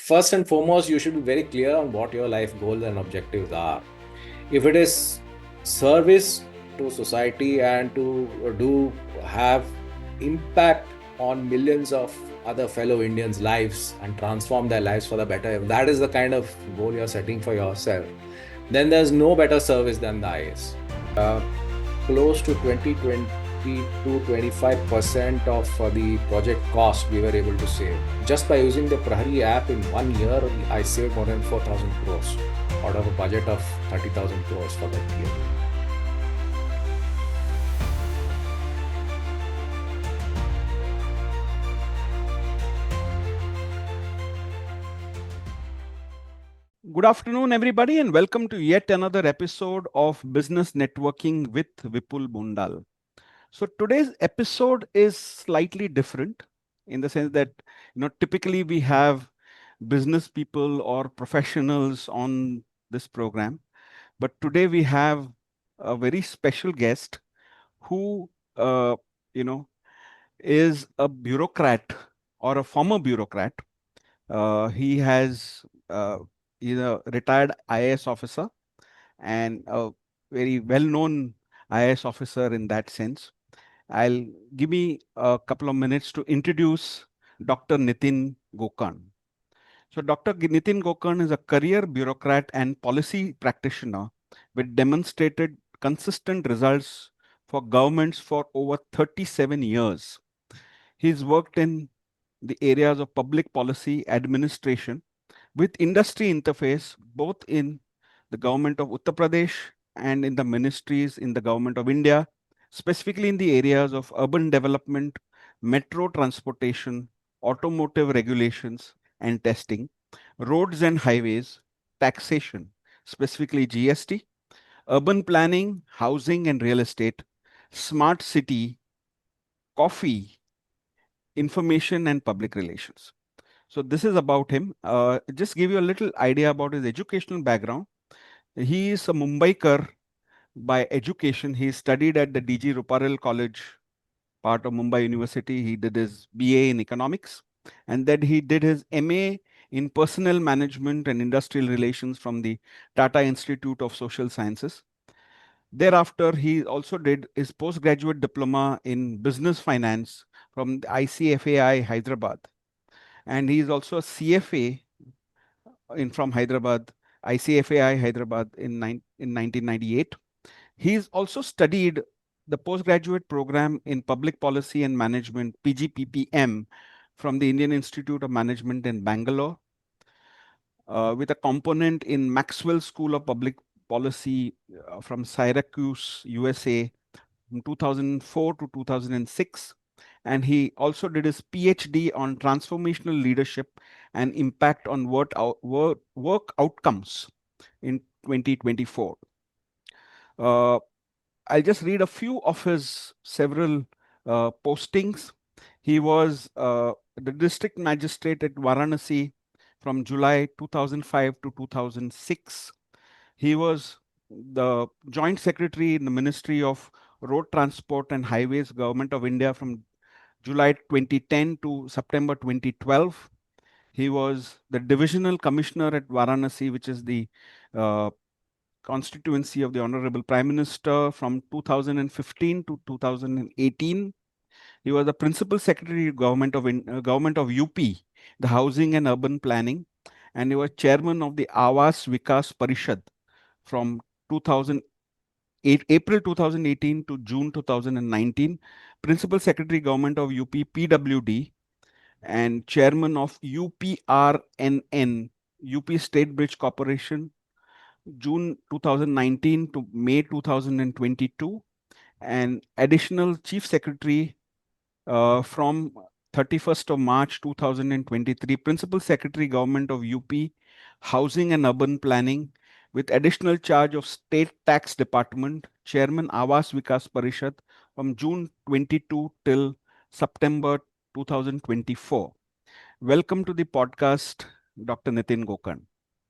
first and foremost, you should be very clear on what your life goals and objectives are. If it is service to society and to do have impact on millions of other fellow Indians' lives and transform their lives for the better, if that is the kind of goal you're setting for yourself, then there's no better service than the IAS. Close to 20 to 25% of the project cost we were able to save. Just by using the Prahari app in 1 year, I saved more than 4,000 crores out of a budget of 30,000 crores for that year. Good afternoon, everybody, and welcome to yet another episode of Business Networking with Vipul Bondal. So today's episode is slightly different in the sense that, typically we have business people or professionals on this program, but today we have a very special guest who, is a bureaucrat or a former bureaucrat. He has He's a retired IAS officer and a very well-known IAS officer in that sense. I'll give me a couple of minutes to introduce Dr. Nitin Gokarn. So Dr. Nitin Gokarn is a career bureaucrat and policy practitioner with demonstrated consistent results for governments for over 37 years. He's worked in the areas of public policy, administration, with industry interface, both in the government of Uttar Pradesh and in the ministries in the government of India, specifically in the areas of urban development, metro transportation, automotive regulations and testing, roads and highways, taxation, specifically GST, urban planning, housing and real estate, smart city, coffee, information and public relations. So this is about him. Just give you a little idea about his educational background. He is a Mumbaikar by education. He studied at the DG Ruparel College, part of Mumbai University. He did his BA in economics, and then he did his MA in personnel management and industrial relations from the Tata Institute of Social Sciences. Thereafter, he also did his postgraduate diploma in business finance from the ICFAI Hyderabad. And he is also a CFA from Hyderabad, ICFAI Hyderabad in 1998. He's also studied the postgraduate program in public policy and management, PGPPM, from the Indian Institute of Management in Bangalore, with a component in Maxwell School of Public Policy from Syracuse, USA, from 2004 to 2006. And he also did his PhD on transformational leadership and impact on work outcomes in 2024. I'll just read a few of his several postings. He was the district magistrate at Varanasi from July 2005 to 2006. He was the joint secretary in the Ministry of Road Transport and Highways, Government of India from July 2010 to September 2012. He was the divisional commissioner at Varanasi, which is the constituency of the Honorable Prime Minister from 2015 to 2018. He was the principal secretary government of UP, the Housing and Urban Planning, and he was chairman of the IAS Vikas Parishad from April 2018 to June 2019, Principal Secretary Government of UP PWD, and Chairman of UPRNN, UP State Bridge Corporation, June 2019 to May 2022, and Additional Chief Secretary from 31st of March 2023, Principal Secretary Government of UP Housing and Urban Planning, with additional charge of State Tax Department, Chairman IAS Vikas Parishad from June 22 till September 2024. Welcome to the podcast, Dr. Nitin Gokarn.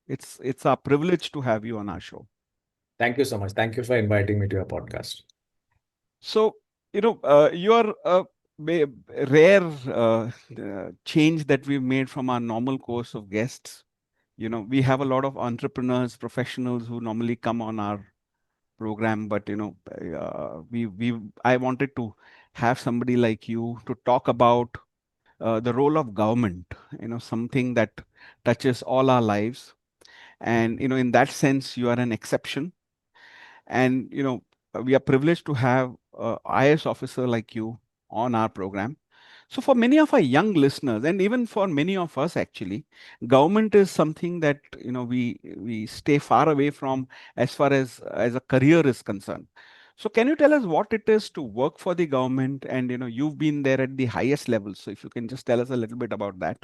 It's our privilege to have you on our show. Thank you so much. Thank you for inviting me to your podcast. So, you are rare change that we've made from our normal course of guests. We have a lot of entrepreneurs, professionals who normally come on our program, but we I wanted to have somebody like you to talk about the role of government, something that touches all our lives. And in that sense, you are an exception. And we are privileged to have a IAS officer like you on our program. So for many of our young listeners, and even for many of us actually, government is something that we stay far away from as far as a career is concerned. So can you tell us what it is to work for the government? And you've been there at the highest level. So if you can just tell us a little bit about that.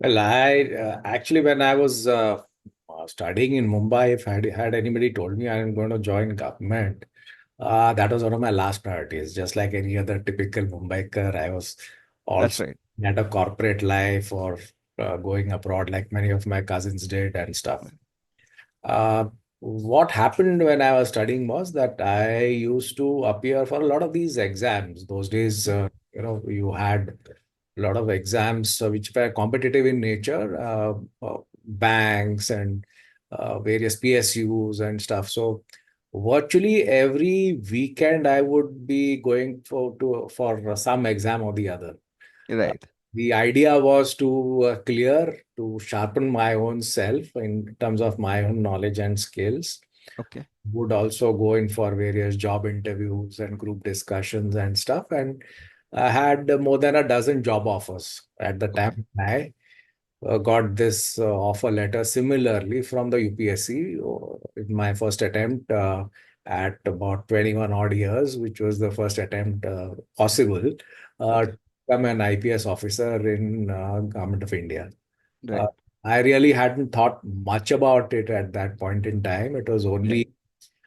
Well, I actually, when I was studying in Mumbai, if had anybody told me I'm going to join government, that was one of my last priorities. Just like any other typical Mumbaiker, I was That's also right. at a corporate life or going abroad, like many of my cousins did and stuff. Uh, what happened when I was studying was that I used to appear for a lot of these exams. Those days, you had a lot of exams which were competitive in nature, banks and various PSUs and stuff. So virtually every weekend I would be going for some exam or the other. Uh, Right. the idea was to to sharpen my own self in terms of my own knowledge and skills. Okay. Would also go in for various job interviews and group discussions and stuff. And I had more than a dozen job offers at the Okay. time. I got this offer letter similarly from the UPSC in my first attempt at about 21 odd years, which was the first attempt possible to Okay. become an IPS officer in Government of India. Uh, Right. I really hadn't thought much about it at that point in time. It was Yeah. only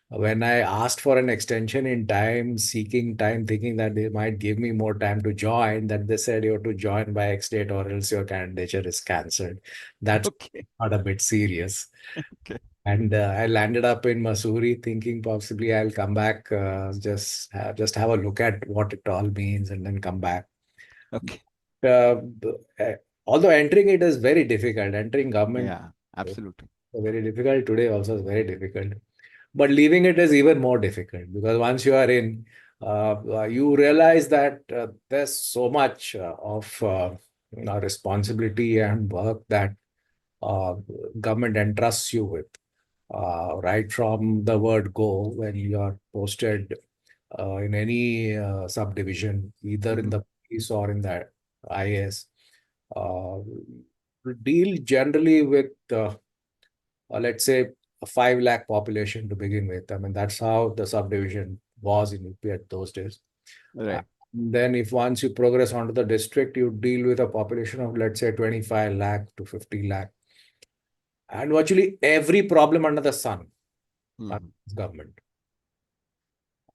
when I asked for an extension in time, seeking time, thinking that they might give me more time to join, that they said you have to join by X date or else your candidature is cancelled. That's Okay. not a bit serious. Okay. And I landed up in Missouri thinking possibly I'll come back, just have a look at what it all means and then come back. Okay. Uh, uh, Although entering it is very difficult, entering government Yeah. is Absolutely. very difficult today also is very difficult. But leaving it is even more difficult because once you are in, you realize that there's so much of responsibility and work that uh, government entrusts you with. Right from the word go, when you are posted in any subdivision, either in Hmm. the police or in the IAS, uh, deal generally with let's say a 5 lakh population to begin with. I mean, that's how the subdivision was in UP at those days. Uh, Right. then if once you progress onto the district, you deal with a population of, let's say, 25 lakh to 50 lakh. And virtually every problem under the sun Hmm. is government.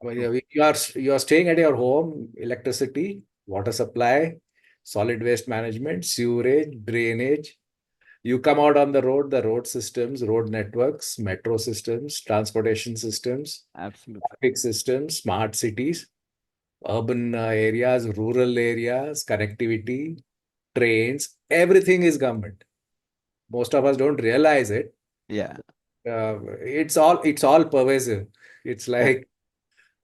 I mean, True. you are staying at your home, electricity, water supply, solid waste management, sewerage, drainage. You come out on the road systems, road networks, metro systems, transportation systems, Absolutely. traffic systems, smart cities, urban areas, rural areas, connectivity, trains, everything is government. Most of us don't realize it. Yeah. It's all pervasive. It's Correct.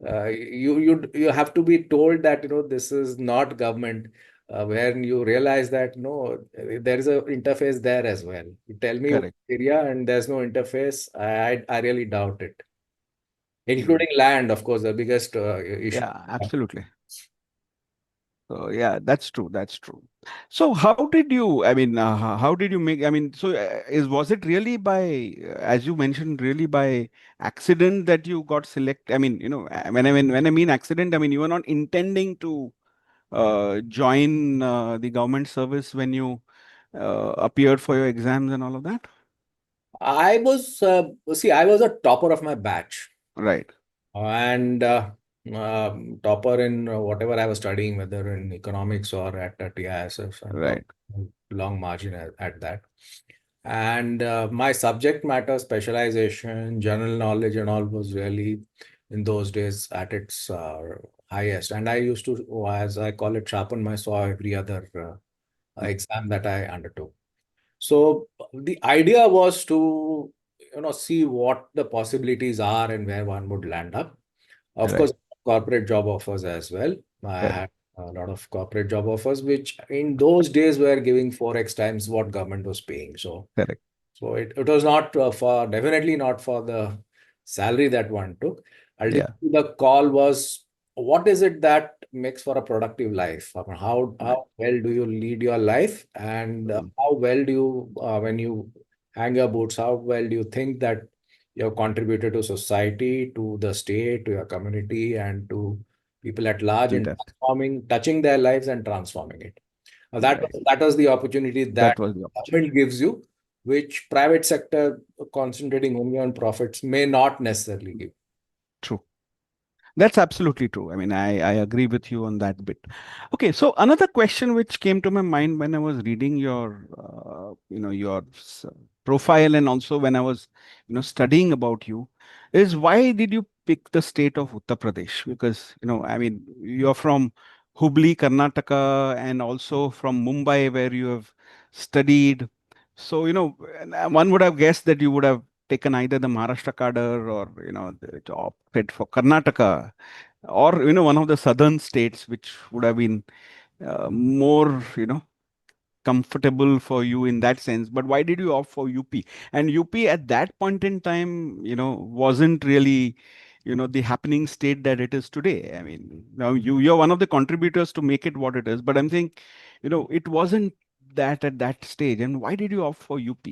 like you have to be told that this is not government. When you realize that no, there is a interface there as well. You tell me one Correct. area and there's no interface. I really doubt it, Hmm. including land, of course, the biggest issue. Yeah. Absolutely. So yeah, that's true. That's true. So how did you? I mean, how did you make? I mean, so is was it really by, as you mentioned, really by accident that you got select? I mean, when I mean accident, I mean you were not intending to join the government service when you appeared for your exams and all of that? I was a topper of my batch. Right, And topper in whatever I was studying, whether in economics or at IAS, I'm talking right. long margin at that. And my subject matter specialization, general knowledge, and all was really in those days at its highest. And I used to, as I call it, sharpen my saw every other exam that I undertook. So the idea was to, see what the possibilities are and where one would land up. Of Right. course, corporate job offers as well. I Correct. had a lot of corporate job offers, which in those days were giving 4x times what government was paying. Correct. So it was not for definitely not for the salary that one took. Yeah. Ultimately, the call was what is it that makes for a productive life? I mean, Right. how well do you lead your life, and Mm, how well do you when you hang your boots? How well do you think that you have contributed to society, to the state, to your community, and to people at large true in that. transforming, touching their lives and transforming it? Right. That was the opportunity That that was the government opportunity. gives you, which private sector concentrating only on profits may not necessarily give. True. That's absolutely true. I mean, I agree with you on that bit. Okay, so another question which came to my mind when I was reading your, your profile, and also when I was, studying about you, is why did you pick the state of Uttar Pradesh? Because, I mean, you're from Hubli, Karnataka, and also from Mumbai, where you have studied. So, one would have guessed that you would have taken either the Maharashtra cadre or, the job fit for Karnataka, or one of the southern states which would have been more comfortable for you in that sense. But why did you opt for UP? And UP at that point in time wasn't really the happening state that it is today. I mean, now you're one of the contributors to make it what it is, but I'm saying it wasn't that at that stage. And why did you opt for UP?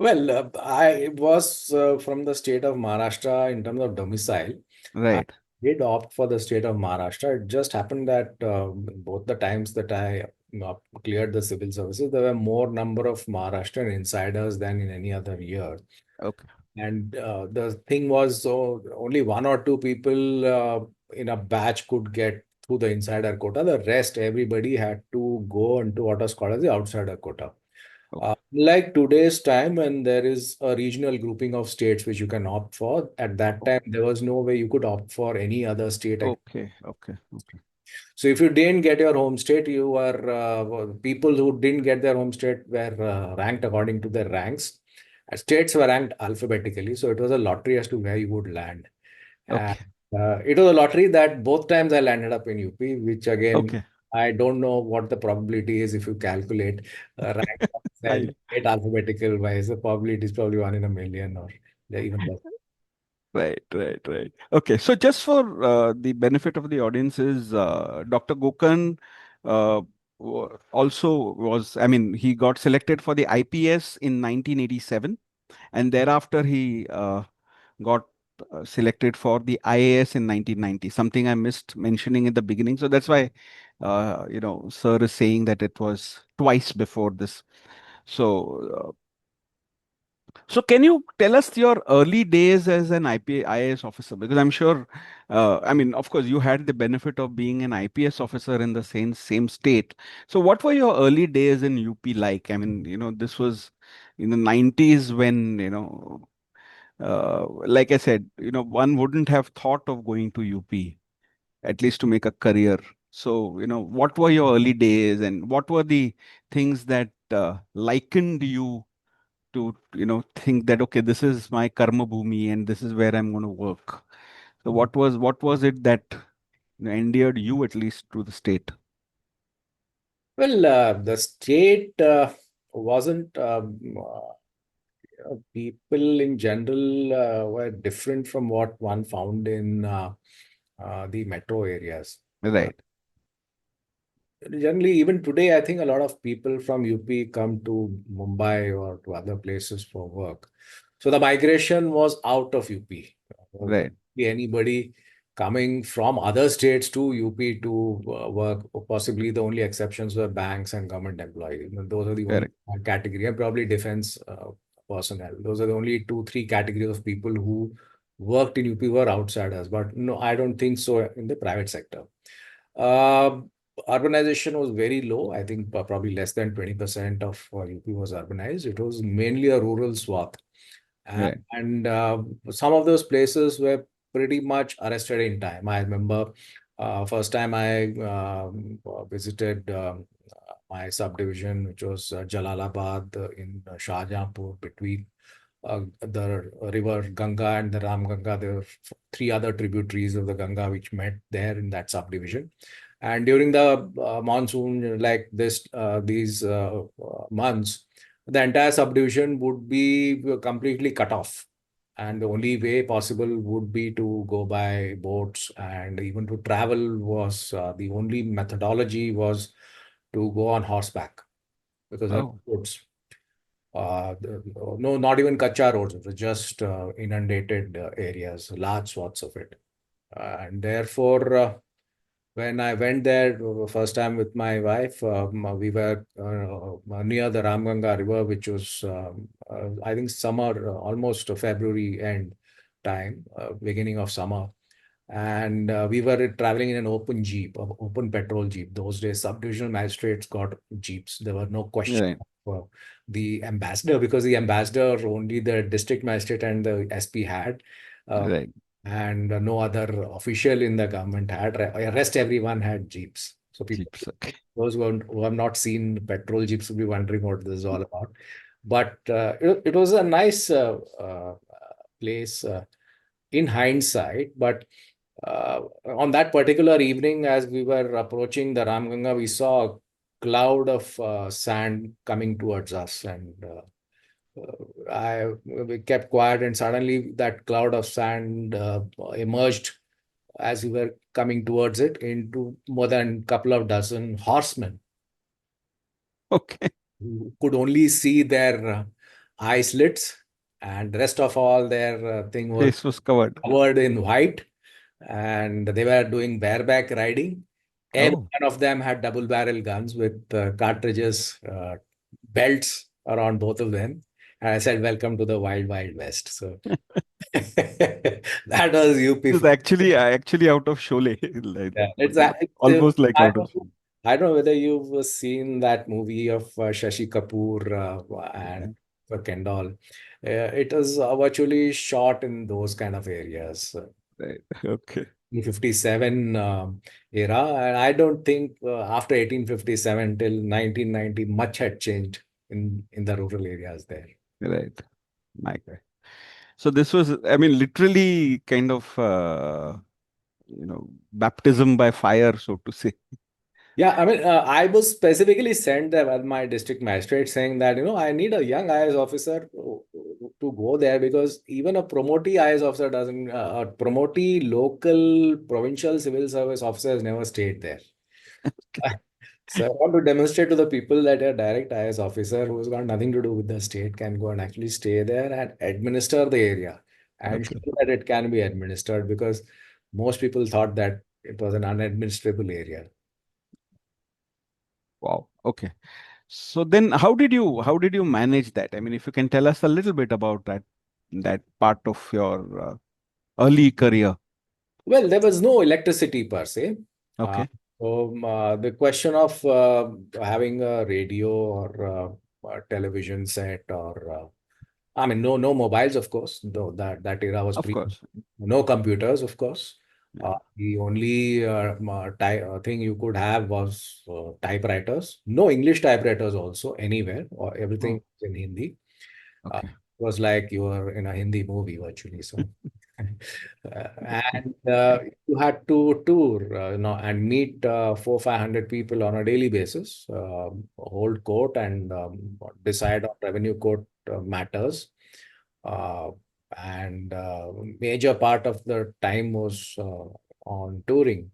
Well, I was from the state of Maharashtra in terms of domicile. I Right. did opt for the state of Maharashtra. It just happened that both the times that I cleared the civil services, there were more number of Maharashtrian insiders than in any other year. Okay. And the thing was, so only one or two people in a batch could get through the insider quota. The rest, everybody had to go into what was called as the outsider quota. Okay. Like today's time, when there is a regional grouping of states which you can opt for, at that time there was no way you could opt for any other state. Okay. Okay. Okay. So if you didn't get your home state, you were people who didn't get their home state were ranked according to their ranks. States were ranked alphabetically, so it was a lottery as to where you would land. And Okay. it was a lottery that both times I landed up in UP, which again, Okay. I don't know what the probability is if you calculate rank I, and state alphabetical wise. The probability is probably 1 in a million or even less. Right, right, right. Okay, so just for the benefit of the audiences, Dr. Gokarn also was, I mean, he got selected for the IPS in 1987, and thereafter he got selected for the IAS in 1990, something I missed mentioning in the beginning. So that's why, sir is saying that it was twice before this. So can you tell us your early days as an IAS officer? Because I'm sure, I mean, of course, you had the benefit of being an IPS officer in the same state. So what were your early days in UP like? I mean, this was in the 90s when, like I said, one wouldn't have thought of going to UP, at least to make a career. So, what were your early days, and what were the things that likened you to think that okay, this is my karma bhumi and this is where I'm going to work? So what was it that endeared you at least to the state? Well, the state wasn't people in general were different from what one found in the metro areas. Uh, Right. Generally, even today, I think a lot of people from UP come to Mumbai or to other places for work. So the migration was out of UP. Right. Anybody coming from other states to UP to work, or possibly the only exceptions were banks and government employees. Those are the only Correct. category, and probably defense personnel. Those are the only two, three categories of people who worked in UP were outsiders. But no, I don't think so in the private sector. Uh, Urbanization was very low. I think probably less than 20% of UP was urbanized. It was mainly a rural swath. Right. And some of those places were pretty much arrested in time. I remember first time I visited my subdivision, which was Jalalabad in Shahjahanpur, between the river Ganga and the Ram Ganga. There were three other tributaries of the Ganga which met there in that subdivision. And during the monsoon, like these months, the entire subdivision would be completely cut off. And the only way possible would be to go by boats, and even to travel was the only methodology was to go on horseback, because there Oh, were roads. No, not even Kacha roads, it was just inundated areas, large swaths of it. And therefore, when I went there first time with my wife, we were near the Ramganga River, which was, I think, summer, almost February end time, beginning of summer. And we were traveling in an open jeep, open petrol jeep. Those days, subdivisional magistrates got jeeps. There were no question right, of the ambassador, because the ambassador only the district magistrate and the SP had. Uh, right. and no other official in the government had. Rest everyone had jeeps. So people, Jeeps. Okay. those who have not seen petrol jeeps, will be wondering what this is all about. But it was a nice place in hindsight. But on that particular evening, as we were approaching the Ramganga, we saw a cloud of sand coming towards us, and we kept quiet, and suddenly that cloud of sand emerged as we were coming towards it into more than a couple of dozen horsemen Okay. who could only see their eye slits, and the rest of all their thing was Face was covered. covered in white, and they were doing bareback riding. Every Oh, one of them had double barrel guns with cartridges, belts around both of them. And I said, "Welcome to the Wild Wild West." So that was UP. it was actually out of Sholay. Like, Yeah, almost like out of. I don't know whether you've seen that movie of Shashi Kapoor Yeah, and Kendall. It was virtually shot in those kind of areas. right. Okay. 1857 era, and I don't think after 1857 till 1990 much had changed in the rural areas there. Right. My God. So this was, I mean, literally kind of, baptism by fire, so to say. Yeah, I mean, I was specifically sent there by my district magistrate saying that, I need a young IAS officer to go there, because even a promotee IAS officer doesn't, a promotee local provincial civil service officer has never stayed there. So I want to demonstrate to the people that a direct IAS officer who's got nothing to do with the state can go and actually stay there and administer the area and Okay. show that it can be administered, because most people thought that it was an unadministrable area. Wow. Okay. So then how did you manage that? I mean, if you can tell us a little bit about that part of your early career. Well, there was no electricity per se. Uh, Okay. so the question of having a radio or a television set, or I mean, no mobiles, of course. Though that era was Of pre. course. No computers, of course. Yeah. The only thing you could have was typewriters. No English typewriters also anywhere, or everything Oh, was in Hindi. okay. It was like you were in a Hindi movie virtually. So, and you had to tour, and meet 400-500 people on a daily basis, hold court, and decide on revenue court matters. Uh, and major part of the time was on touring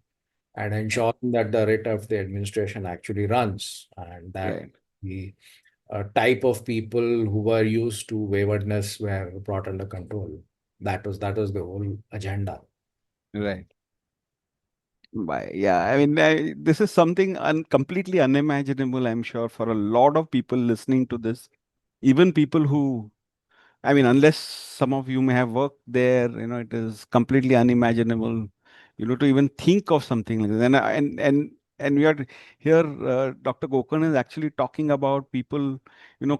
and ensuring that the writ of the administration actually runs, and that Right. the type of people who were used to waywardness were brought under control. That was the whole agenda. Right. Yeah, I mean, this is something completely unimaginable, I'm sure, for a lot of people listening to this. Even people who, I mean, unless some of you may have worked there, it is completely unimaginable, to even think of something like this. And we are here, Dr. Gokarn is actually talking about people,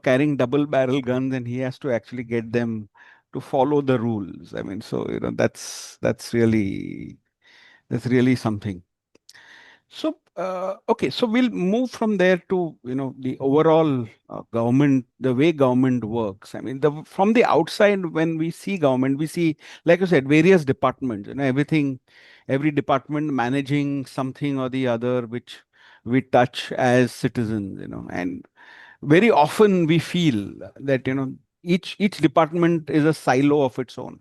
carrying double barrel guns, and he has to actually get them to follow the rules. I mean, so that's really something. So, okay, so we'll move from there to, the overall government, the way government works. I mean, from the outside, when we see government, we see, like I said, various departments, every department managing something or the other, which we touch as citizens, and very often we feel that, each department is a silo of its own,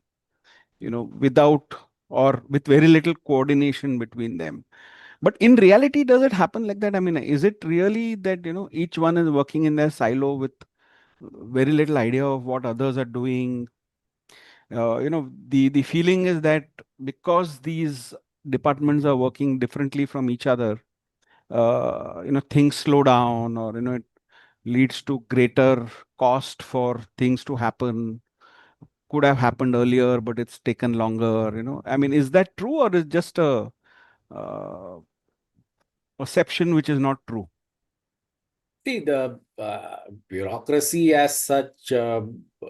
without or with very little coordination between them. But in reality, does it happen like that? I mean, is it really that, each one is working in their silo with very little idea of what others are doing? The feeling is that because these departments are working differently from each other, things slow down, or, it leads to greater cost for things to happen. Could have happened earlier, but it's taken longer, I mean, is that true, or is just a uh, perception which is not true? See, the bureaucracy as such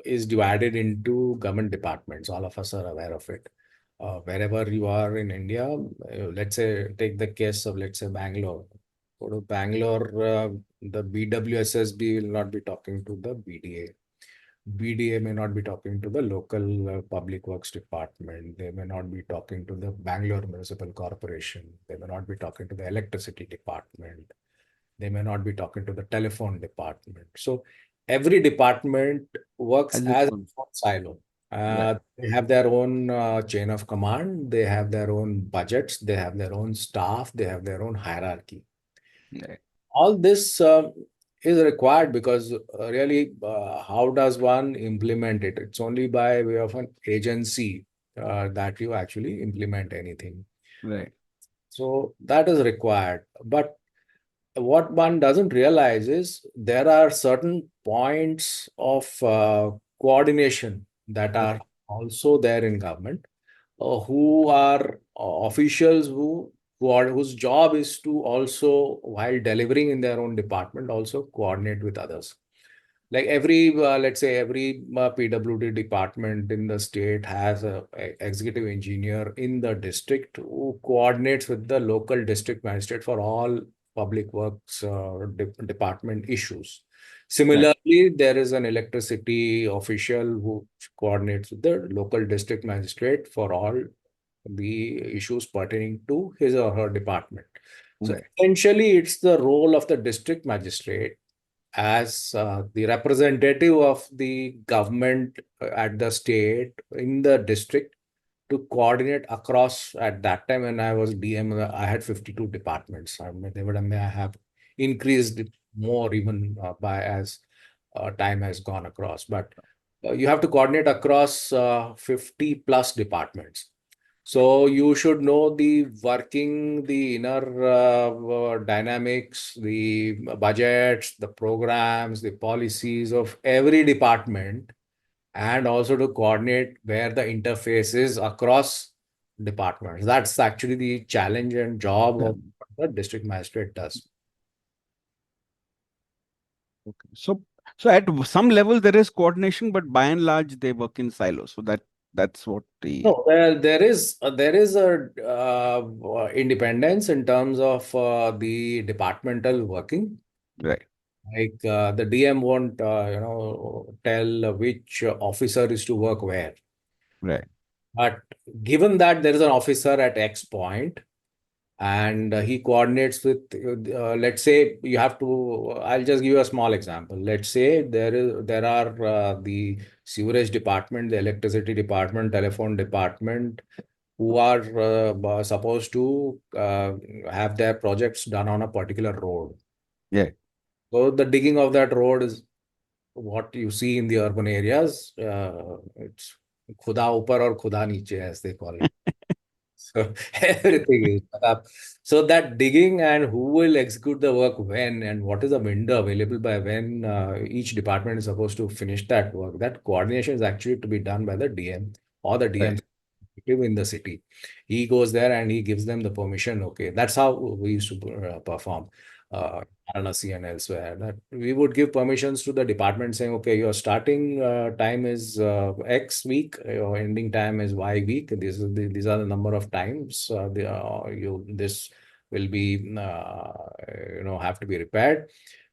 is divided into government departments. All of us are aware of it. Wherever you are in India, let's say, take the case of, let's say, Bangalore. Go to Bangalore, the BWSSB will not be talking to the BDA. BDA may not be talking to the local public works department. They may not be talking to the Bangalore Municipal Corporation. They may not be talking to the electricity department. They may not be talking to the telephone department. So every department works Has its as own. a silo. Right, They have their own chain of command. They have their own budgets. They have their own staff. They have their own hierarchy. right, All this is required because really, how does one implement it? It's only by way of an agency that you actually implement anything. right, So that is required. But what one doesn't realize is there are certain points of coordination that are right, also there in government, who are officials who are whose job is to also, while delivering in their own department, also coordinate with others. Like every, let's say, every PWD department in the state has a executive engineer in the district who coordinates with the local district magistrate for all public works department issues. right, Similarly, there is an electricity official who coordinates with the local district magistrate for all the issues pertaining to his or her department. So right, essentially, it's the role of the district magistrate as the representative of the government at the state in the district to coordinate across. At that time when I was DM, I had 52 departments. I mean, may I have increased it more even by as time has gone across. But you have to coordinate across 50 plus departments. So you should know the working, the inner dynamics, the budgets, the programs, the policies of every department, and also to coordinate where the interface is across departments. That's actually the challenge and job yeah. of what the district magistrate does. Okay. So at some level there is coordination, but by and large they work in silos. So that's what the No, well, there is a independence in terms of the departmental working. right, Like the DM won't, tell which officer is to work where. right, But given that there is an officer at X point and he coordinates with, let's say you have to, I'll just give you a small example. Let's say there are the sewerage department, the electricity department, telephone department, who are supposed to have their projects done on a particular road. yeah, So the digging of that road is what you see in the urban areas. It's khuda upar or khuda niche, as they call it. So everything is set up. So that digging and who will execute the work when and what is the window available by when each department is supposed to finish that work. That coordination is actually to be done by the DM or the DM. right, in the city. He goes there and he gives them the permission. Okay, that's how we used to perform. Varanasi and elsewhere, that we would give permissions to the department saying, okay, your starting time is X week, your ending time is Y week. These are the number of times this will be have to be repaired.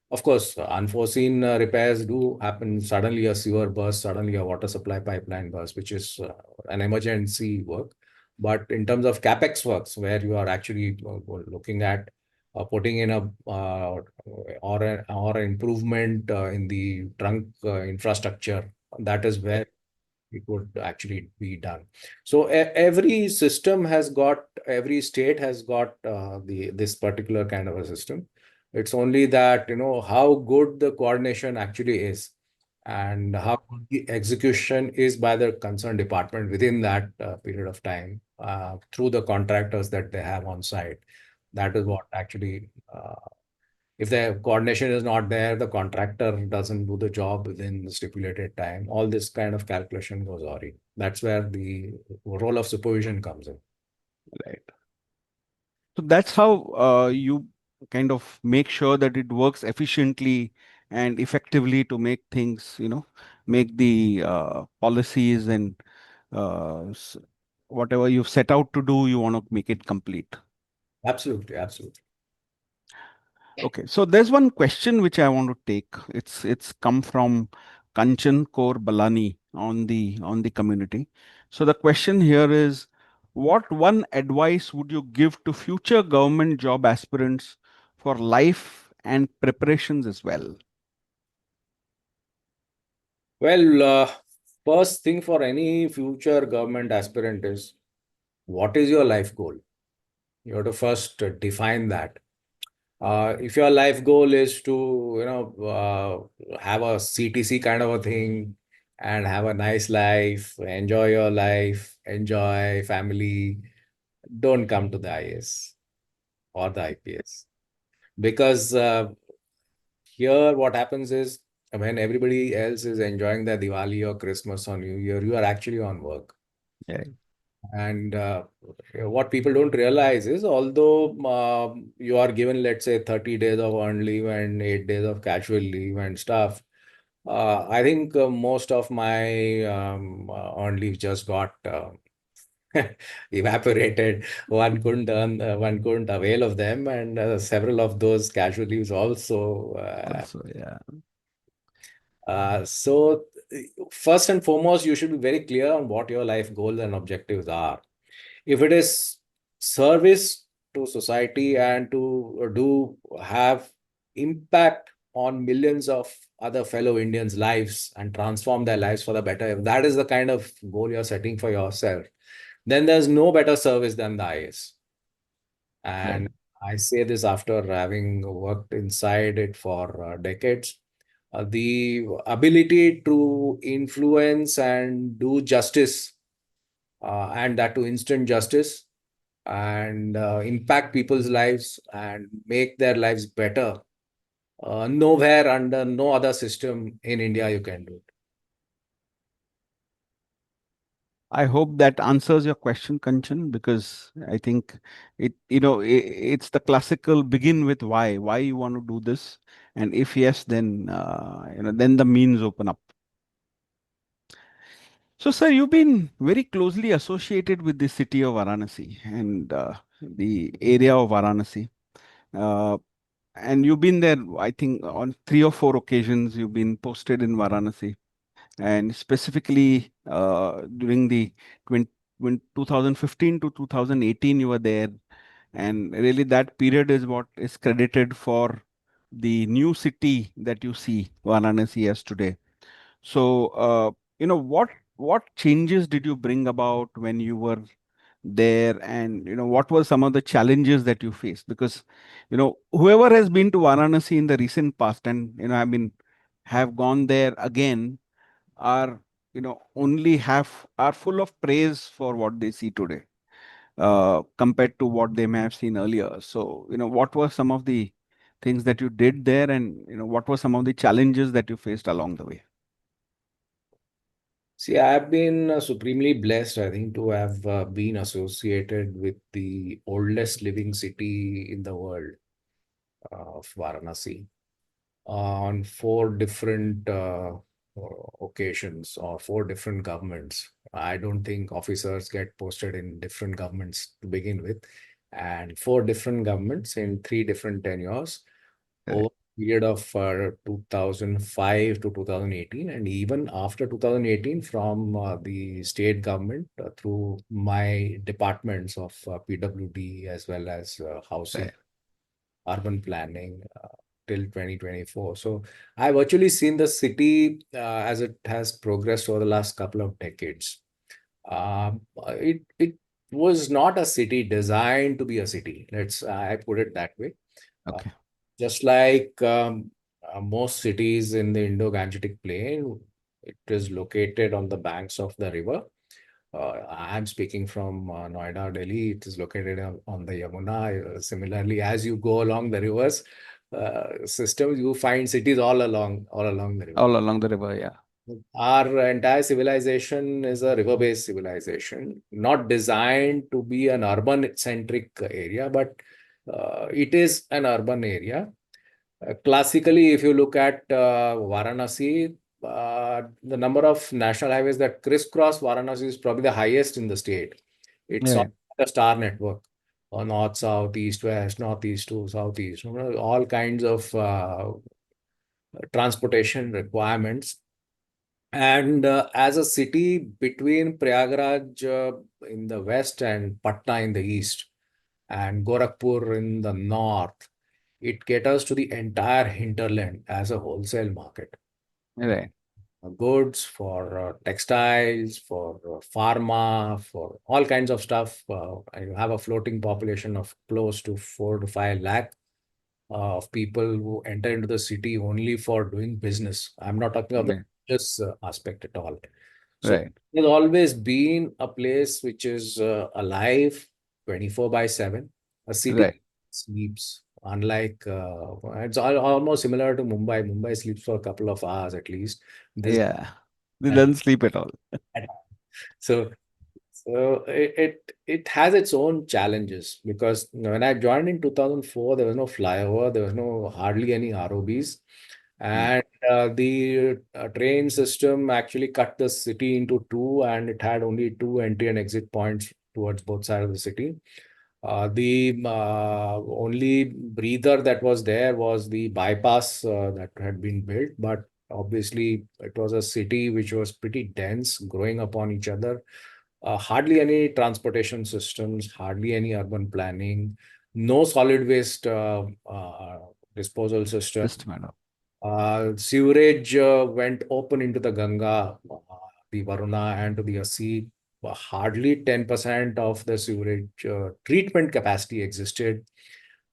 Of course, unforeseen repairs do happen. Suddenly, a sewer burst, suddenly a water supply pipeline burst, which is an emergency work. But in terms of capex works, where you are actually looking at putting in a or an improvement in the trunk infrastructure, that is where it would actually be done. So every system has got, every state has got the this particular kind of a system. It's only that, how good the coordination actually is, and how good the execution is by the concerned department within that period of time through the contractors that they have on site. That is what actually if the coordination is not there, the contractor doesn't do the job within the stipulated time. All this kind of calculation goes awry. That's where the role of supervision comes in. Right. So that's how you kind of make sure that it works efficiently and effectively to make things, make the policies and uh, s- whatever you've set out to do, you want to make it complete. Absolutely, absolutely. Okay, so there's one question which I want to take. It's come from Kanchan Kaur Balani on the community. So the question here is, what one advice would you give to future government job aspirants for life and preparations as well? Well, first thing for any future government aspirant is, what is your life goal? You have to first define that. If your life goal is to, have a CTC kind of a thing and have a nice life, enjoy your life, enjoy family, don't come to the IAS or the IPS. Because here what happens is, when everybody else is enjoying their Diwali or Christmas or New Year, you are actually on work. Yeah. And what people don't realize is, although you are given, let's say, 30 days of earned leave and 8 days of casual leave and stuff, I think most of my earned leave just got evaporated. One couldn't avail of them, and several of those casual leaves also. Also, yeah. So, first and foremost, you should be very clear on what your life goals and objectives are. If it is service to society and to do have impact on millions of other fellow Indians' lives and transform their lives for the better, if that is the kind of goal you're setting for yourself, then there's no better service than the IAS. Right. And I say this after having worked inside it for decades. The ability to influence and do justice, and that to instant justice, and impact people's lives and make their lives better. Nowhere under no other system in India you can do it. I hope that answers your question, Kanchan, because I think it's the classical begin with why you want to do this, and if yes, then then the means open up. So, sir, you've been very closely associated with the city of Varanasi and the area of Varanasi, uh, and you've been there. I think on 3 or 4 occasions you've been posted in Varanasi, and specifically during the 20, 2015 to 2018 you were there, and really that period is what is credited for the new city that you see Varanasi as today. So what changes did you bring about when you were there, and what were some of the challenges that you faced? Because whoever has been to Varanasi in the recent past, and have gone there again, are only have are full of praise for what they see today, compared to what they may have seen earlier. So what were some of the things that you did there, and what were some of the challenges that you faced along the way? See, I've been supremely blessed, I think, to have been associated with the oldest living city in the world, of Varanasi, on four different occasions or four different governments. I don't think officers get posted in different governments to begin with, and four different governments in three different tenures over Right. a period of 2005 to 2018, and even after 2018 from the state government through my departments of PWD as well as housing, Right. urban planning till 2024. So I've actually seen the city as it has progressed over the last couple of decades. It was not a city designed to be a city. Let's I put it that way. Uh, Okay. just like most cities in the Indo-Gangetic Plain, it is located on the banks of the river. I'm speaking from Noida, Delhi. It is located on the Yamuna. Similarly, as you go along the rivers system, you find cities all along the river. All along the river. Yeah. Our entire civilization is a river-based civilization, not designed to be an urban-centric area, but it is an urban area. Classically, if you look at Varanasi, the number of national highways that crisscross Varanasi is probably the highest in the state. It's on Right. a star network, north, south, east, west, northeast to southeast, all kinds of transportation requirements. And as a city between Prayagraj in the west and Patna in the east and Gorakhpur in the north, it caters to the entire hinterland as a wholesale market. Right. Goods, for textiles, for pharma, for all kinds of stuff. And you have a floating population of close to 4 to 5 lakh of people who enter into the city only for doing business. I'm not talking of the Right. religious aspect at all. So Right. there's always been a place which is alive 24 by 7. A city Right. sleeps, unlike it's almost similar to Mumbai. Mumbai sleeps for a couple of hours at least. This Yeah. They doesn't sleep at all. so it has its own challenges because when I joined in 2004, there was no flyover, there was no hardly any ROBs, Mm. and the train system actually cut the city into two, and it had only two entry and exit points towards both sides of the city. The only breather that was there was the bypass that had been built, but obviously it was a city which was pretty dense, growing upon each other. Hardly any transportation systems, hardly any urban planning, no solid waste disposal system. Just matter. Sewerage went open into the Ganga, the Varuna, and to the sea. Hardly 10% of the sewerage treatment capacity existed,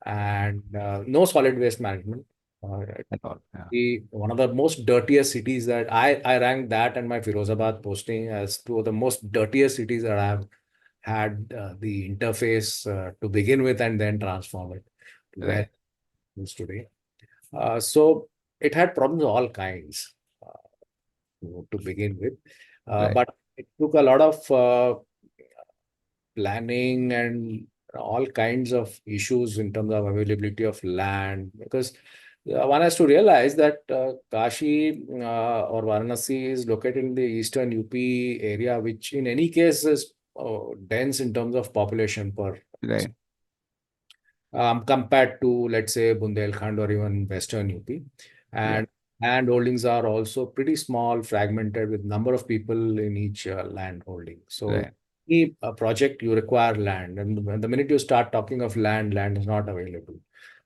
and no solid waste management. Uh, At all. Yeah. one of the most dirtiest cities that I rank that and my Firozabad posting as two of the most dirtiest cities that I've had the interface to begin with and then transform it to where Right. it is today. So it had problems of all kinds to begin with, Right. but it took a lot of planning and all kinds of issues in terms of availability of land because one has to realize that Kashi or Varanasi is located in the eastern UP area, which in any case is dense in terms of population per Right. compared to, let's say, Bundelkhand or even Western UP. Yeah. And land holdings are also pretty small, fragmented with number of people in each land holding. So Right. any project you require land, and when the minute you start talking of land, land is not available.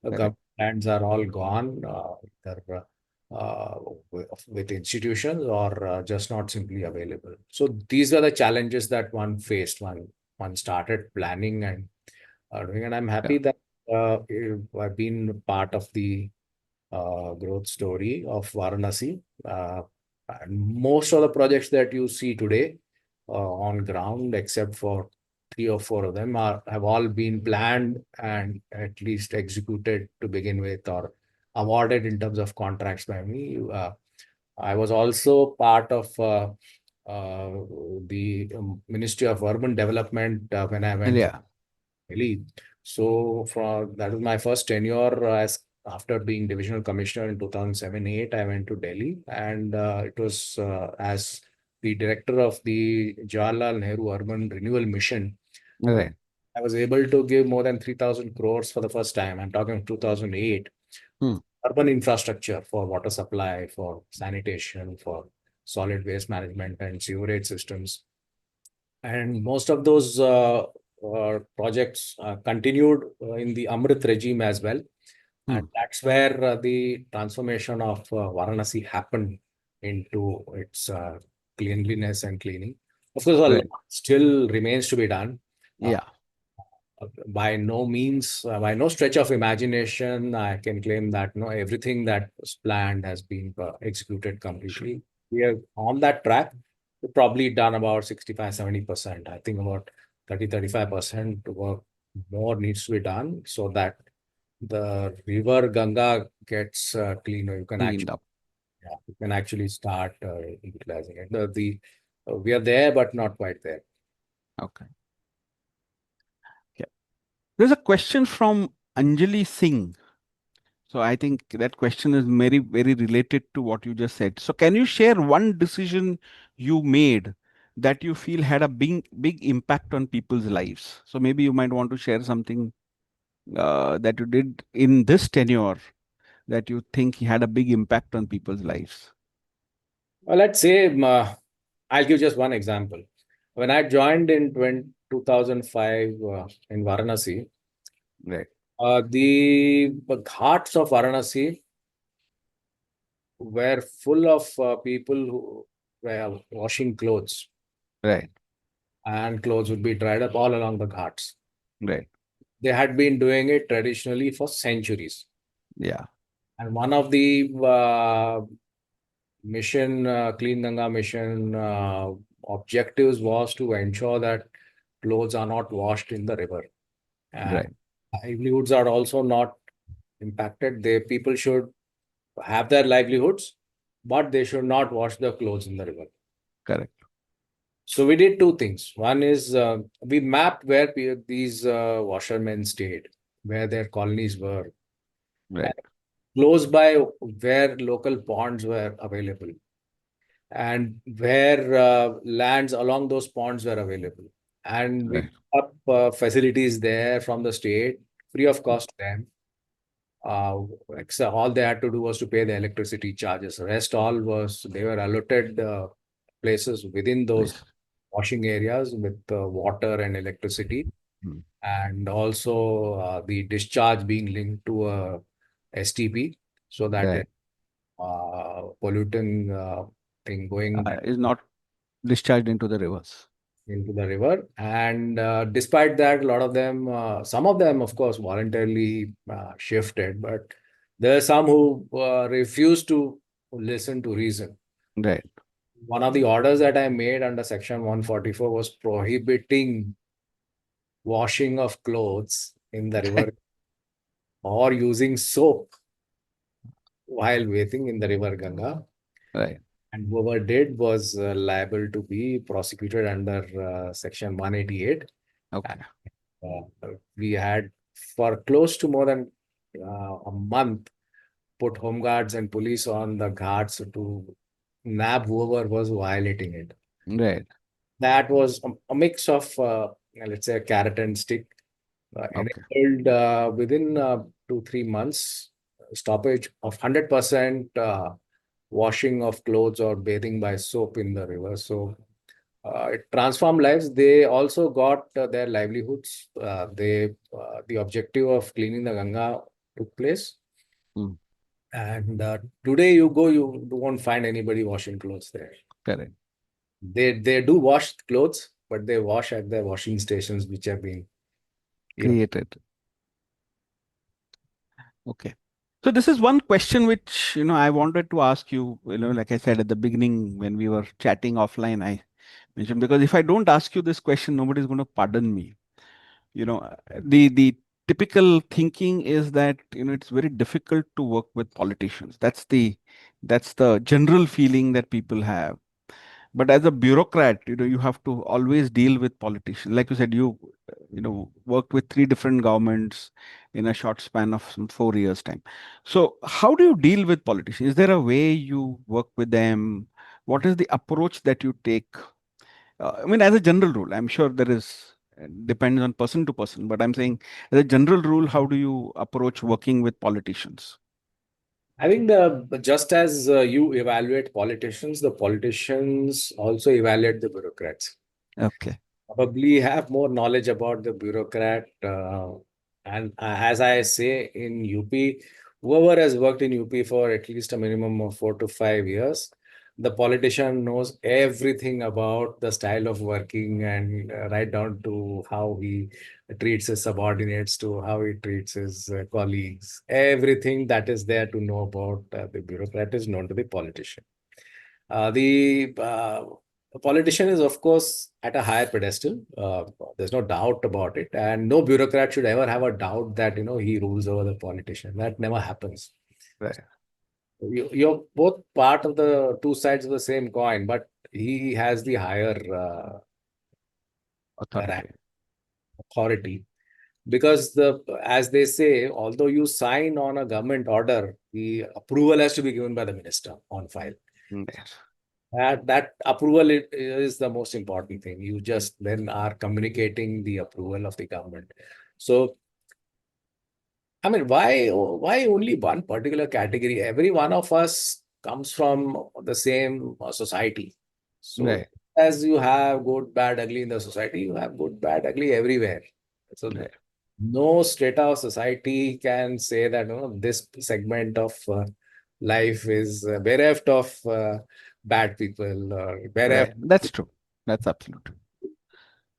The Correct. government lands are all gone, either with institutions or just not simply available. So these are the challenges that one faced when one started planning and doing. And I'm Yeah. happy that I've been part of the growth story of Varanasi. And most of the projects that you see today on ground, except for three or four of them, have all been planned and at least executed to begin with or awarded in terms of contracts by me. I was also part of uh, the Ministry of Urban Development when I went for Yeah. Delhi. So from that was my first tenure as after being divisional commissioner in 2007-8. I went to Delhi, and it was as the director of the Jawaharlal Nehru Urban Renewal Mission. Where Right. I was able to give more than 3,000 crores for the first time. I'm talking 2008. Hmm. Urban infrastructure for water supply, for sanitation, for solid waste management and sewerage systems. And most of those projects continued in the Amrit regime as well. And Hmm. that's where the transformation of Varanasi happened into its cleanliness and cleaning. Of course, a lot Right. still remains to be done. Uh, Yeah. by no means, by no stretch of imagination, I can claim that no everything that was planned has been executed completely. We are on that track. We've probably done about 65-70%. I think about 30-35% work more needs to be done so that the river Ganga gets cleaner. Cleaned up. You can actually start utilizing it. We are there, but not quite there. Okay. Yeah. There's a question from Anjali Singh. So I think that question is very, very related to what you just said. So can you share one decision you made that you feel had a big, big impact on people's lives? So maybe you might want to share something that you did in this tenure that you think had a big impact on people's lives. Well, let's say I'll give just one example. When I joined in 2005 in Varanasi, Right. the ghats of Varanasi were full of people who were washing clothes, Right. and clothes would be dried up all along the ghats. Right. They had been doing it traditionally for centuries. Yeah. And one of the Clean Ganga mission objectives was to ensure that clothes are not washed in the river. And Right. livelihoods are also not impacted. People should have their livelihoods, but they should not wash the clothes in the river. Correct. So we did two things. One is we mapped where these washermen stayed, where their colonies were, and Right. close by where local ponds were available, and where lands along those ponds were available. And we Right. put up facilities there from the state, free of cost to them. All they had to do was to pay the electricity charges. Rest all was they were allotted places within those Place. washing areas with water and electricity, Hmm. and also the discharge being linked to a STP so that Right. polluting thing going Is not discharged into the rivers. into the river. And despite that, a lot of them, some of them, of course, voluntarily shifted, but there are some who refused to listen to reason. Right. One of the orders that I made under Section 144 was prohibiting washing of clothes in the river or using soap while bathing in the river Ganga. Right. And whoever did was liable to be prosecuted under Section 188. Okay. We had for close to more than a month put home guards and police on the guards to nab whoever was violating it. Right. That was a mix of let's say a carrot and stick, Okay. enabled within 2-3 months stoppage of 100% washing of clothes or bathing by soap in the river. So it transformed lives. They also got their livelihoods. The objective of cleaning the Ganga took place. Hmm. And today you go, you won't find anybody washing clothes there. Correct. They do wash clothes, but they wash at the washing stations which have been, you know. Created. Okay. So this is one question which, I wanted to ask you, like I said at the beginning when we were chatting offline, I mentioned, because if I don't ask you this question, nobody's going to pardon me. The typical thinking is that, it's very difficult to work with politicians. That's the general feeling that people have. But as a bureaucrat, you have to always deal with politicians. Like you said, worked with three different governments in a short span of some 4 years' time. So, how do you deal with politicians? Is there a way you work with them? What is the approach that you take? I mean, as a general rule, I'm sure there is, depends on person to person, but I'm saying as a general rule, how do you approach working with politicians? I think just as you evaluate politicians, the politicians also evaluate the bureaucrats. Okay. Probably have more knowledge about the bureaucrat. And as I say, in UP, whoever has worked in UP for at least a minimum of 4 to 5 years, the politician knows everything about the style of working, and right down to how he treats his subordinates, to how he treats his colleagues. Everything that is there to know about the bureaucrat is known to the politician. The politician is, of course, at a higher pedestal. There's no doubt about it, and no bureaucrat should ever have a doubt that he rules over the politician. That never happens. Right. You're both part of the two sides of the same coin, but he has the higher rank, Authority. authority, because as they say, although you sign on a government order, the approval has to be given by the minister on file. Yes. That approval is the most important thing. You just then are communicating the approval of the government. So, I mean, why only one particular category? Every one of us comes from the same society. So, Right. as you have good, bad, ugly in the society, you have good, bad, ugly everywhere. So, Right. no strata of society can say that this segment of life is bereft of bad people, or bereft. Right. That's true. That's absolute.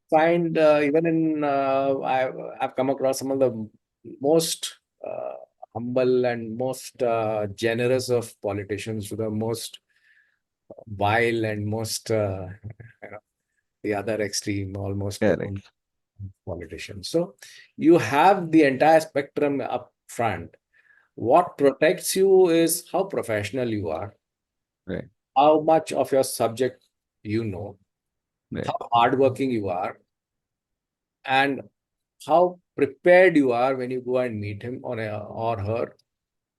Find even in I've come across some of the most humble and most generous of politicians to the most vile and most you know, the other extreme, almost Correct. politicians. So you have the entire spectrum up front. What protects you is how professional you are, Right. how much of your subject you know, Right. how hardworking you are, and how prepared you are when you go and meet him or her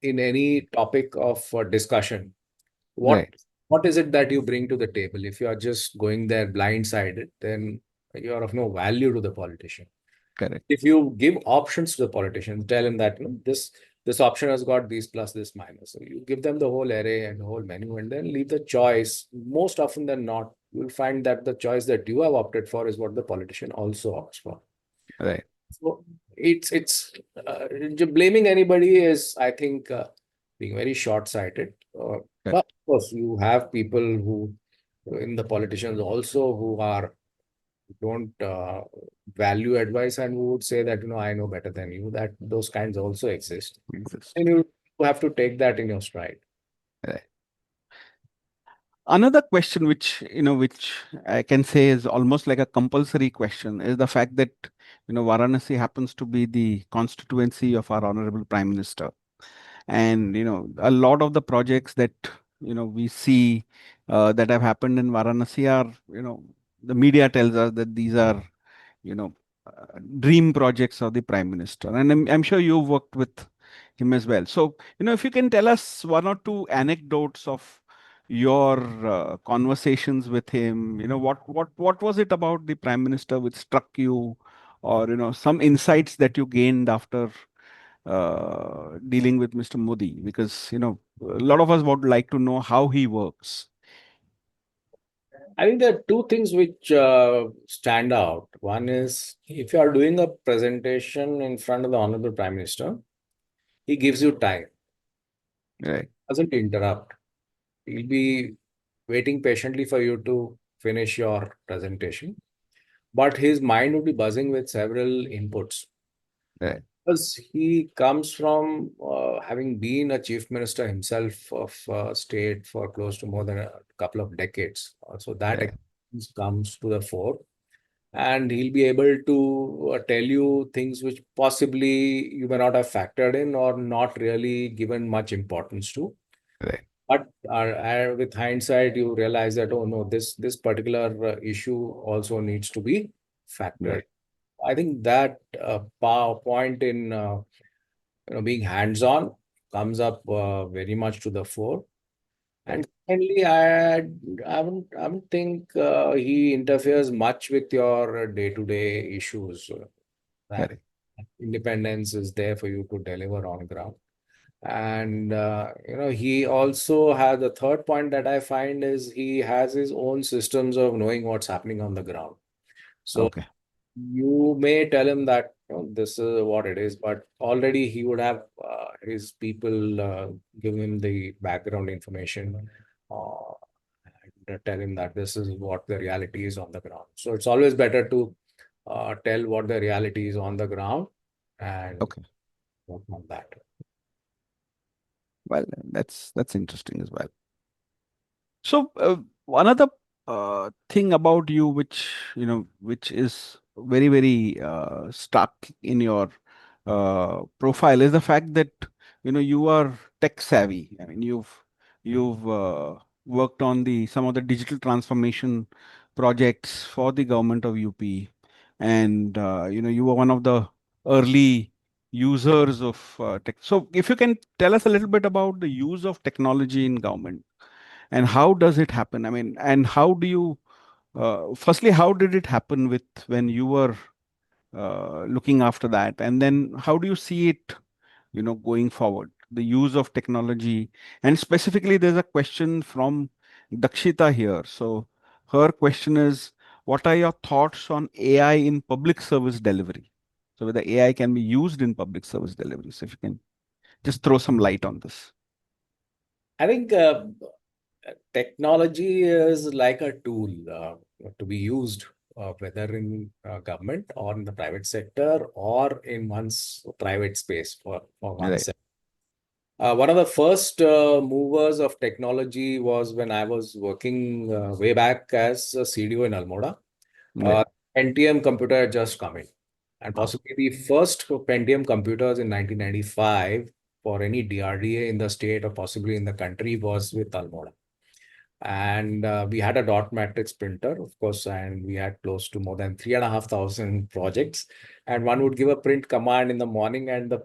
in any topic of discussion. What Right. what is it that you bring to the table? If you are just going there blindsided, then you are of no value to the politician. Correct. If you give options to the politician, tell him that this option has got these plus this minus. So you give them the whole array and the whole menu, and then leave the choice. Most often than not, you will find that the choice that you have opted for is what the politician also opts for. Right. So it's blaming anybody is, I think, being very short-sighted. But Correct. of course, you have people who in the politicians also who are don't value advice and who would say that I know better than you. That those kinds also exist, Exist. and you have to take that in your stride. Right. Another question which I can say is almost like a compulsory question is the fact that, Varanasi happens to be the constituency of our Honorable Prime Minister. And, a lot of the projects that, we see that have happened in Varanasi are, the media tells us that these are, you know, dream projects of the Prime Minister. And I'm sure you've worked with him as well. So, if you can tell us one or two anecdotes of your conversations with him, what was it about the Prime Minister which struck you, or some insights that you gained after dealing with Mr. Modi? Because a lot of us would like to know how he works. I think there are two things which stand out. One is if you are doing a presentation in front of the Honorable Prime Minister, he gives you time, Right, doesn't interrupt. He'll be waiting patiently for you to finish your presentation, but his mind will be buzzing with several inputs. right, Because he comes from having been a chief minister himself of state for close to more than a couple of decades. So that right, experience comes to the fore, and he'll be able to tell you things which possibly you may not have factored in or not really given much importance to. right, But with hindsight, you realize that, oh no, this particular issue also needs to be factored. Right. I think that point in being hands-on comes up very much to the fore. And Right. secondly, I don't think he interferes much with your day-to-day issues. That Correct. independence is there for you to deliver on ground. And he also has the third point that I find is he has his own systems of knowing what's happening on the ground. So Okay. you may tell him that this is what it is, but already he would have his people give him the background information, and tell him that this is what the reality is on the ground. So it's always better to tell what the reality is on the ground and Okay. work on that. Well, that's interesting as well. So one other thing about you, which which is very very stuck in your profile, is the fact that you are tech savvy. I mean, you've worked on the some of the digital transformation projects for the government of UP, and you were one of the early users of tech. So, if you can tell us a little bit about the use of technology in government and how does it happen? I mean, and how do you firstly, how did it happen with when you were looking after that, and then how do you see it going forward, the use of technology? And specifically, there's a question from Dakshita here. So her question is, what are your thoughts on AI in public service delivery? So whether AI can be used in public service delivery. So if you can just throw some light on this. I think technology is like a tool to be used, whether in government or in the private sector or in one's private space for Right. oneself. One of the first movers of technology was when I was working way back as a CDO in Almora. Right. Uh, Pentium computer had just come in, and Wow. possibly the first Pentium computers in 1995 for any DRDA in the state or possibly in the country was with Almora. And we had a dot matrix printer, of course, and we had close to more than 3,500 projects. And one would give a print command in the morning, and the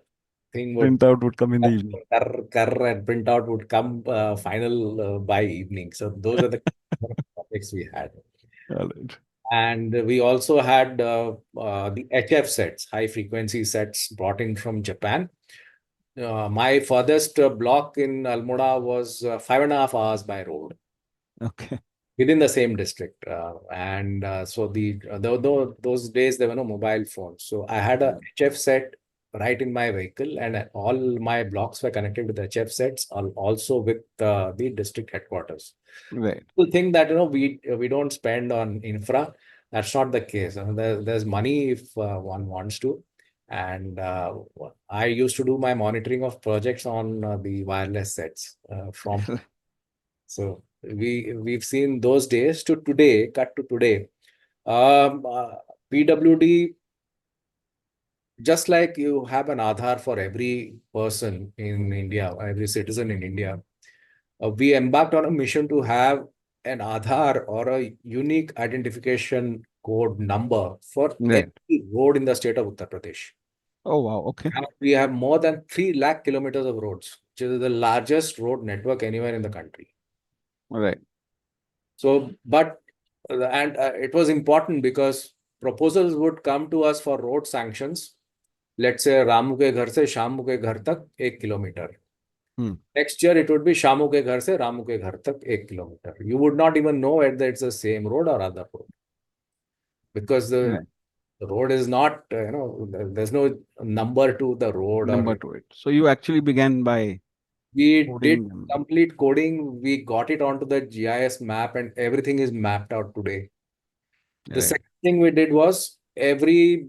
thing would Printout would come in the evening. and printout would come final by evening. So those are the projects we had. All right. And we also had the HF sets, high frequency sets brought in from Japan. My furthest block in Almora was 5.5 hours by road Okay. within the same district. And so those days there were no mobile phones. So I had a Mm. HF set right in my vehicle, and all my blocks were connected with HF sets, also with the district headquarters. Right. People think that we don't spend on infra. That's not the case. There's money if one wants to. And I used to do my monitoring of projects on the wireless sets from so we've seen those days to today, cut to today. Um, uh, PWD, just like you have an Aadhaar for every person in India, every citizen in India, we embarked on a mission to have an Aadhaar or a unique identification code number for Right. every road in the state of Uttar Pradesh. Oh, wow. Okay. And we have more than 3 lakh kilometers of roads, which is the largest road network anywhere in the country. Right. So, but and it was important because proposals would come to us for road sanctions. Let's say Ramu के घर से श्यामू के घर तक 1 kilometre. Hmm. Next year it would be Shyamu के घर से रामू के घर तक 1 kilometre. You would not even know whether it's the same road or other road because Right. the road is not there's no number to the road Number or to it. So you actually began by we did coding them. complete coding. We got it onto the GIS map and everything is mapped out today. The Right. second thing we did was every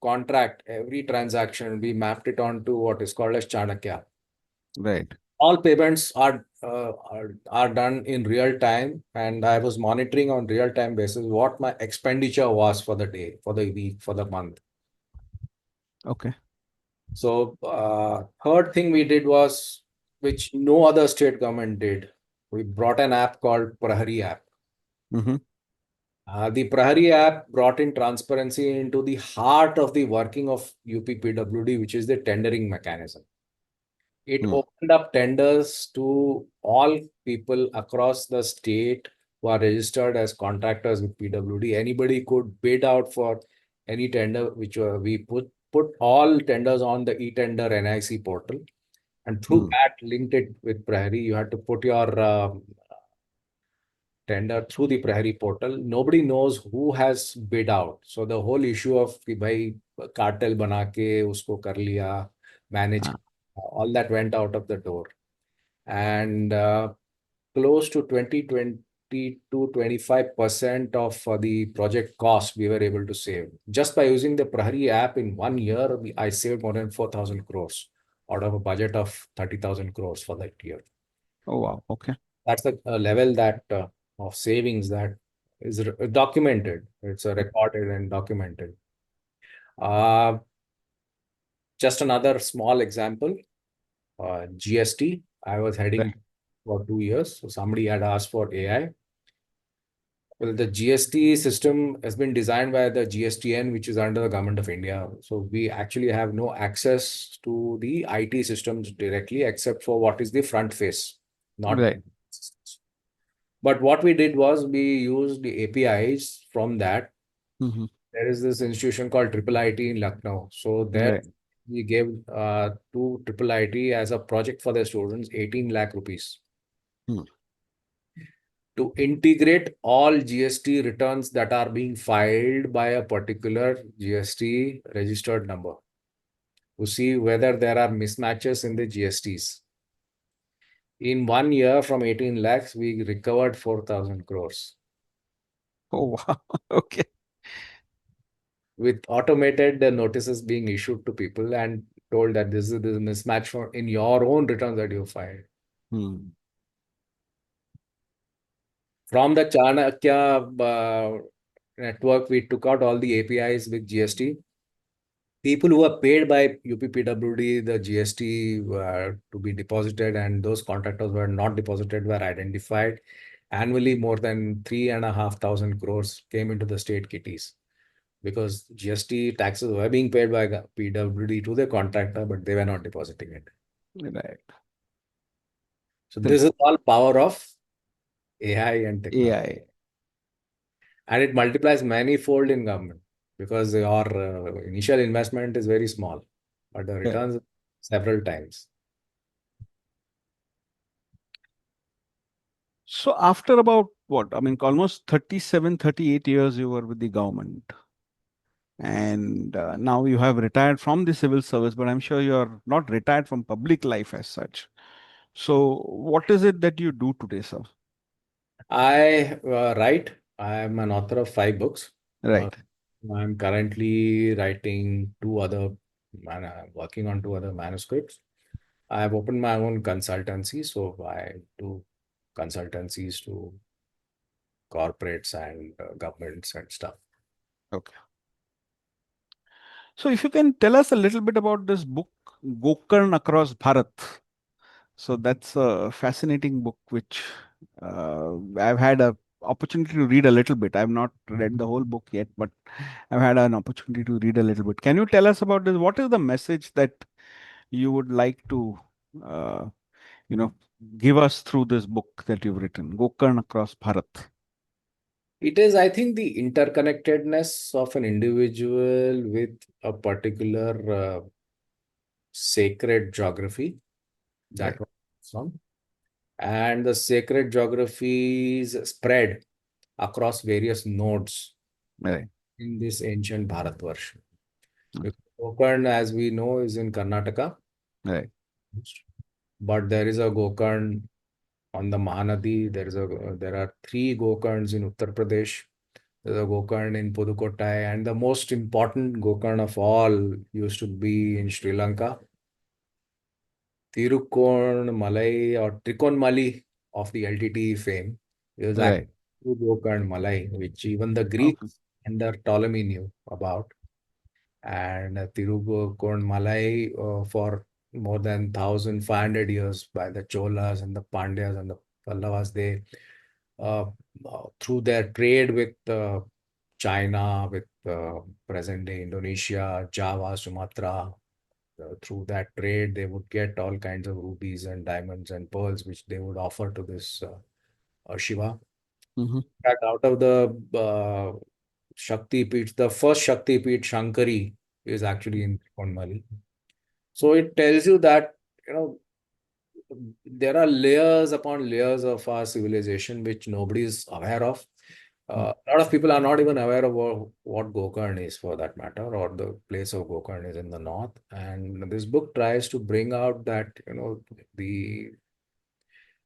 contract, every transaction, we mapped it onto what is called as Chanakya. Right. All payments are done in real time, and I was monitoring on real time basis what my expenditure was for the day, for the week, for the month. Okay. So third thing we did was which no other state government did. We brought an app called Prahari app. Mm-hmm. The Prahari app brought in transparency into the heart of the working of UPPWD, which is the tendering mechanism. It Mm. opened up tenders to all people across the state who are registered as contractors with PWD. Anybody could bid out for any tender, which we put all tenders on the e-tender NIC portal, and through Mm. that linked it with Prahari. You had to put your tender through the Prahari portal. Nobody knows who has bid out. So the whole issue of कि भाई cartel बना के उसको कर लिया, manage, Ah. all that went out of the door. And close to 20 to 25% of the project cost we were able to save. Just by using the Prahari app in 1 year, I saved more than 4,000 crores out of a budget of 30,000 crores for that year. Oh, wow. Okay. That's the level that of savings that is documented. It's recorded and documented. Uh, just another small example, GST. I was heading Right. for 2 years. So somebody had asked for AI. Well, the GST system has been designed by the GSTN, which is under the government of India. So we actually have no access to the IT systems directly, except for what is the front face, not. Right. But what we did was we used the APIs from that. Mm-hmm. There is this institution called Triple IT in Lucknow. So there Right. we gave to Triple IT as a project for their students 18 lakh rupees Mm. to integrate all GST returns that are being filed by a particular GST registered number to see whether there are mismatches in the GSTs. In 1 year, from 18 lakhs, we recovered 4,000 crores. Oh, wow. Okay. With automated notices being issued to people and told that this is a mismatch in your own returns that you filed. Mm. From the Chanakya network, we took out all the APIs with GST. People who are paid by UPPWD, the GST to be deposited, and those contractors who are not deposited were identified. Annually, more than 3,500 crores came into the state kitties because GST taxes were being paid by PWD to the contractor, but they were not depositing it. Right. So Still this is all power of AI and technology. AI. And it multiplies manifold in government because your initial investment is very small, but the Right. returns several times. So after about what? I mean, almost 37, 38 years you were with the government. And now you have retired from the civil service, but I'm sure you're not retired from public life as such. So what is it that you do today, sir? I write. I am an author of 5 books. Uh, Right. I'm currently writing working on 2 other manuscripts. I have opened my own consultancy, so I do consultancies to corporates and governments and stuff. Okay. So if you can tell us a little bit about this book, Gokarn Across Bharat. So that's a fascinating book, which I've had a opportunity to read a little bit. I've not read the whole book yet, but I've had an opportunity to read a little bit. Can you tell us about this? What is the message that you would like to, uh, you know, give us through this book that you've written, Gokarn Across Bharat? It is, I think, the interconnectedness of an individual with a particular sacred geography that Right, was from, and the sacred geographies spread across various nodes right, in this ancient Bharatvarsh. right, Because Konkan, as we know, is in Karnataka, right, but there is a Gokarn on the Mahanadi. There are 3 Gokarns in Uttar Pradesh. There's a Gokarn in Pudukkottai, and the most important Gokarn of all used to be in Sri Lanka, Malai or Trikonmali of the LTT fame. It was actually right. Gokarn Malai, which even the Okay. Greeks under Ptolemy knew about. And Malai for more than 1,500 years by the Cholas and the Pandyas and the Pallavas. They uh, through their trade with China, with present day Indonesia, Java, Sumatra, through that trade, they would get all kinds of rubies and diamonds and pearls, which they would offer to this Shiva. Mm-hmm. In fact, out of the Shakti Peeth, the first Shakti Peeth, Shankari, is actually in Konmali. So it tells you that, you know, there are layers upon layers of our civilization which nobody is aware of. A lot of people are not even aware of what Gokarn is, for that matter, or the place of Gokarn is in the north. And this book tries to bring out that, you know, the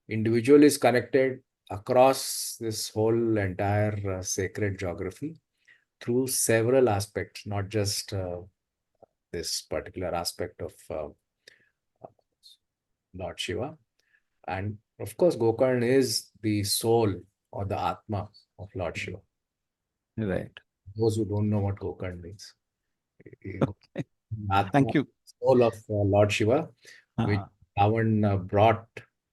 individual is connected across this whole entire sacred geography through several aspects, not just this particular aspect of Lord Shiva. And of course, Gokarn is the soul or the Atma of Lord Shiva. Right. Those who don't know what Gokarn means, Okay. Atma, Thank you. soul of Lord Shiva, which Uh, Ravan brought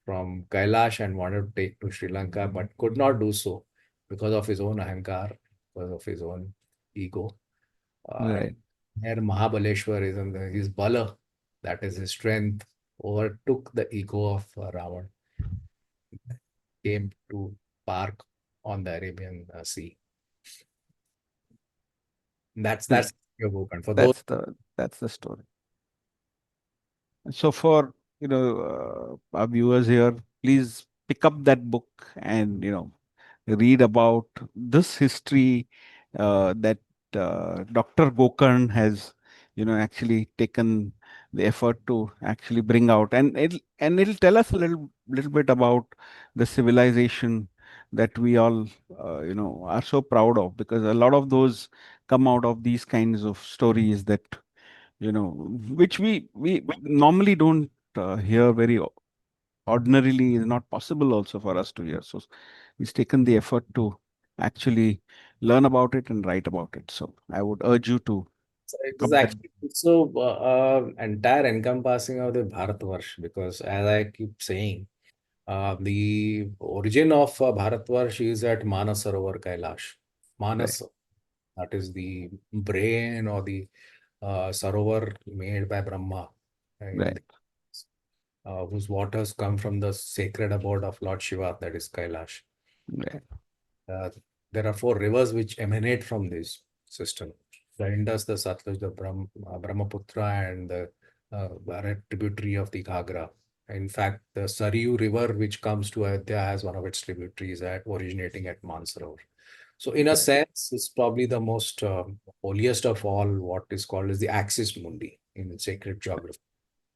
from Kailash and wanted to take to Sri Lanka, but could not do so because of his own ahankar, because of his own ego. And right. there Mahabaleshwar is in his bala, that is his strength, overtook the ego of Ravan, came to park on the Arabian Sea. Right. That's your book. And for those, That's the story. So for our viewers here, please pick up that book and read about this history that Dr. Gokarn has actually taken the effort to actually bring out, and it'll tell us a little bit about the civilization that we all are so proud of, because a lot of those come out of these kinds of stories that which we normally don't hear very ordinarily, is not possible also for us to hear. So he's taken the effort to actually learn about it and write about it. So I would urge you to so it pick is up that. actually so entire encompassing of the Bharatvarsh, because as I keep saying, the origin of Bharatvarsh is at Manasarovar Kailash. Right, Manas, that is the brain or the Sarovar made by Brahma, in right, whose waters come from the sacred abode of Lord Shiva, that is Kailash. right, Uh, there are four rivers which emanate from this system: the Indus, the Satluj, the Brahmaputra, and the tributary of the Ghagra. In fact, the Saryu River, which comes to Ayodhya, has one of its tributaries originating at Mansarovar. So, in a right, sense, it's probably the most holiest of all, what is called as the axis mundi in sacred geography,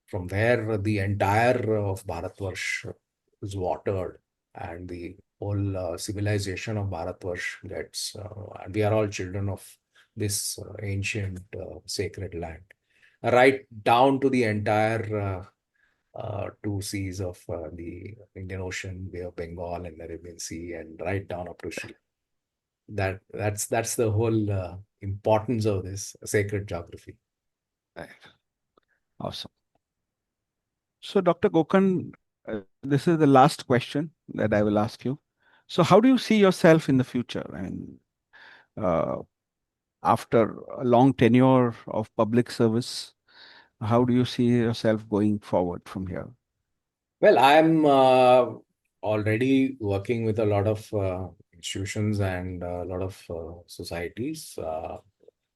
from where the entire of Bharatvarsh is watered, and the whole civilization of Bharatvarsh gets, and we are all children of this ancient sacred land, right down to the entire two seas of the Indian Ocean, Bay of Bengal, and the Arabian Sea, and right down up to Sri Lanka. That's the whole importance of this sacred geography. right. Awesome. So, Dr. Gokan, this is the last question that I will ask you. So, how do you see yourself in the future? And uh, after a long tenure of public service, how do you see yourself going forward from here? Well, I'm already working with a lot of institutions and a lot of societies,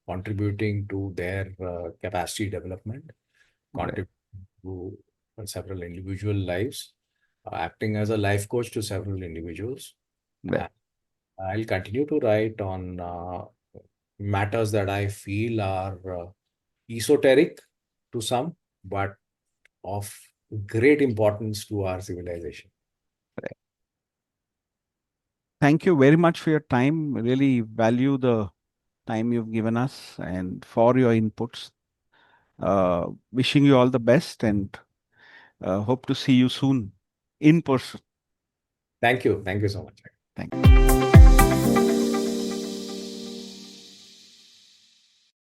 contributing to their capacity development, Right, contributing to several individual lives, acting as a life coach to several individuals. right, And I'll continue to write on matters that I feel are esoteric to some, but of great importance to our civilization. right. Thank you very much for your time. Really value the time you've given us and for your inputs. Wishing you all the best, and hope to see you soon in person. Thank you. Thank you so much. Thank you.